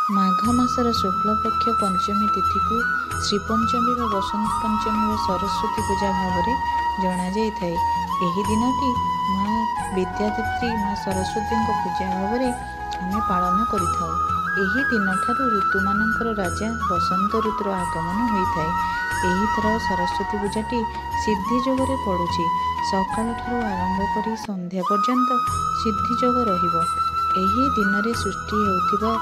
माघ मासर शुक्लपक्ष पंचमी तिथि को श्रीपंचमी व बसंत पंचमी व सरस्वती पूजा भाव में जना जाए। यही दिन की माँ विद्यादात्री माँ सरस्वती पूजा भाव में आम पालन करिथाउ। एही दिन ठारू ऋतु मानकर राजा बसंत ऋतुर आगमन होता है। एही थर सरस्वती पूजाटी सिद्धि जोगरे पड़ुछि। सकाळ ठारू आरंभ करी संध्या पर्यंत सिद्धि जोग रहिबो। एही दिन रे सृष्टि हेउथिबा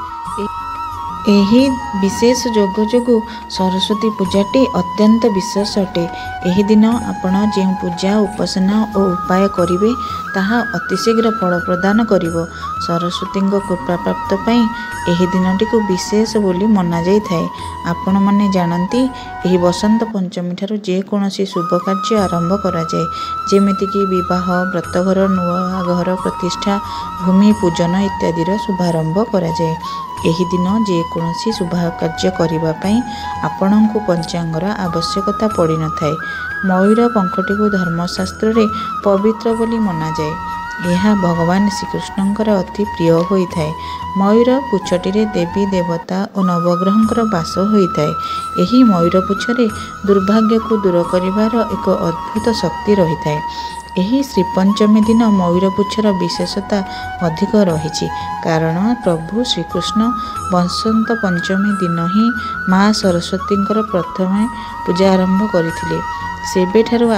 एही विशेष जोग जोगु सरस्वती पूजाटी अत्यंत विशेष अटे। एही दिन आपण जे पूजा उपासना और उपाय करिवे ताहा अतिशीघ्र फल प्रदान करिवो। सरस्वती कृपा प्राप्त पाई एही दिनटी को विशेष बोली मना जाई थाए। आपण माने जानती एही बसंत पंचमी ठारू जे कोनोसी शुभ कार्य आरंभ करा जाए, जेमिति कि विवाह, व्रतघर, नुआ घर प्रतिष्ठा, भूमि पूजन इत्यादिर शुभारंभ करा जाए। एही दिन जे कोनोसी शुभ कार्य करिबा पई आपणको पंचांगर आवश्यकता पड़ी न थाए। मयूर पंखटी को धर्मशास्त्र रे पवित्र बोली मना जाए। यह भगवान श्रीकृष्णଙ୍କର अति प्रिय होता है। मयूर पुछटी रे देवी देवता और नवग्रहंकर बास होता है। यही मयूर पुछरे दुर्भाग्य को दूर करिवार एक अद्भुत शक्ति रही है। यही श्रीपंचमी दिन मयूर पुछर विशेषता अधिक रही, कारण प्रभु श्रीकृष्ण बसंत पंचमी दिन ही माँ सरस्वती प्रथम पूजा आरंभ करथिले। सेबेठारु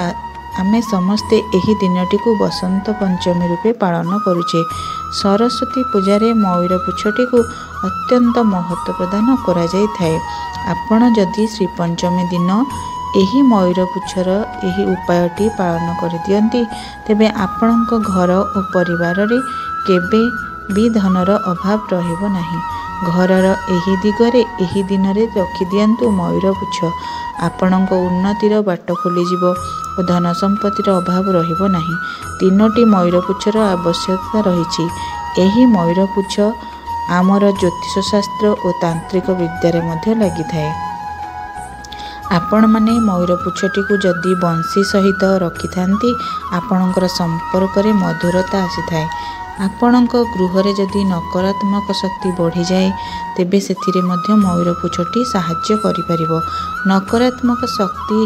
आमे समस्ते एही दिनटी को बसंत पंचमी रूपे पालन करुचे। सरस्वती पूजारे मयूर पुछटी को अत्यंत महत्व प्रदान करा जाय थाए। आपण जदि श्रीपंचमी दिन एही मयूर पुछर एही उपायटी पालन कर दियंती, तेबे आपणक घर और परिवार रे केबे भी धनर अभाव रहिबो नाही। घरर एही दिगरे एही दिन रे रखि दियंतु मयूर पुछ। आपणक उन्नतिर बाट खोली जिवो और धन संपत्तिर अभाव रहिबो नाही। तीनोटी मयूर पुछर आवश्यकता रहिछि। एही मयूर पुछ आमर ज्योतिष शास्त्र और तांत्रिक विद्यारे मध्य लागि थाए। आपण माने मयूर पुछटी को जदि बंशी सहित रखि थांती, आपणकर संपर्क रे मधुरता आसी थाए। आपणक गृह रे जदि नकारात्मक शक्ति बढ़ी जाए, तेबे सेथिरे मध्य मयूर पुछटी साहाय्य करि परिबो। नकारात्मक शक्ति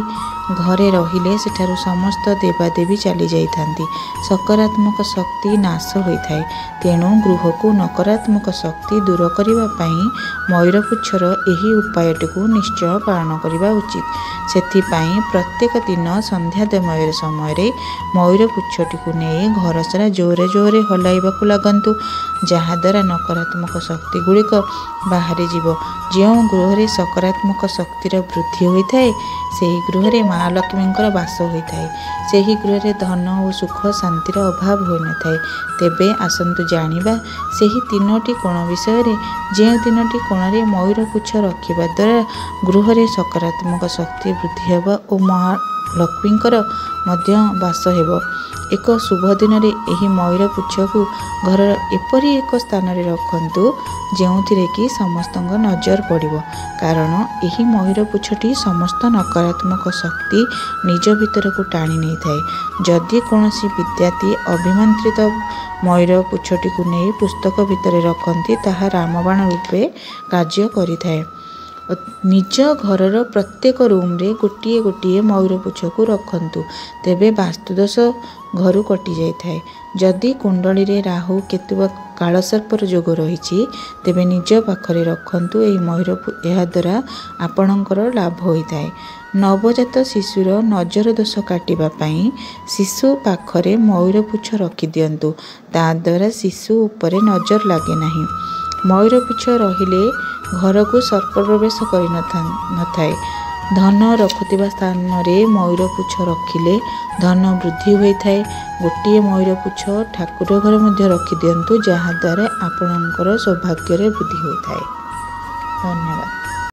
घरे रहिले सेठारु समस्त देवादेवी चली जाइथांती। सकारात्मक शक्ति नाश होइथाए। तेणु गृह को नकारात्मक शक्ति दूर करिबा पई मयूर पुछर एही उपायटी को निश्चय पालन करिबा उचित। सेथिपाई प्रत्येक दिन संध्या समय मयूर पुछटी को नहीं घर सारा जोरे जोरे हलाइबाकु लागंतु, जहाद्वारा नकारात्मक शक्ति गुड़िक बाहरी जीव। जो गृह रे सकारात्मक शक्तिर वृद्धि होता है, सेही गृह रे माँ लक्ष्मी बास होता है। सेही गृह रे धन और सुख शांतिर अभाव हो न थाए। तेबे आसंतु जानिबा सेही तीनोटी कोण विषय रे। जे तीनोटी कोण रे मयूर पुछ रखिबा द्वारा गृह रे सकारात्मक शक्ति वृद्धि हेबा और महालक्ष्मींकर मध्य बास हेबो। एक शुभ दिन रे एही मयूर पुछ को घर एपरी एक स्थान रे रखंतु जेउथिरे कि समस्तंग नजर पड़िबो, कारण एही मयूर पुछटी समस्त नकारात्मक शक्ति निज भीतर को टाणी नहीं थाए। जदि कोनोसी विद्यार्थी अभिमंत्रित मयूर पुछटी को नहीं पुस्तक भितर रखंती, ताहा रामबाण रूपे कार्य करिथाए। निज घरर प्रत्येक रूम रे गोटिए गोटिए मयूर पुछ को रखंतु, तेबे वास्तुदोष घर कटि जाय थाए। जदि कुंडली रे राहु केतु वा कालसर्पर जोग रही, तेबे निज पाखरे रखंतु। एही मयूर एहा द्वारा आपणकर लाभ होइथाए। नवजात शिशुर नजर दोष काटिबा पई शिशु पाखरे मयूर पुछ रखि दियंतु। ता द्वारा शिशु उपरे नजर लागे नाही। मयूर पुछ रहिले घर को सर्प प्रवेश करि न थाए। धन रखुथिबा स्थान रे मयूर पुछ रखिले धन वृद्धि होइथाए। गोटिए मयूर पुछ ठाकुर घर मध्य रखि दियंतु, जहाद्वारा आपणकर सौभाग्य रे वृद्धि होइथाए। धन्यवाद।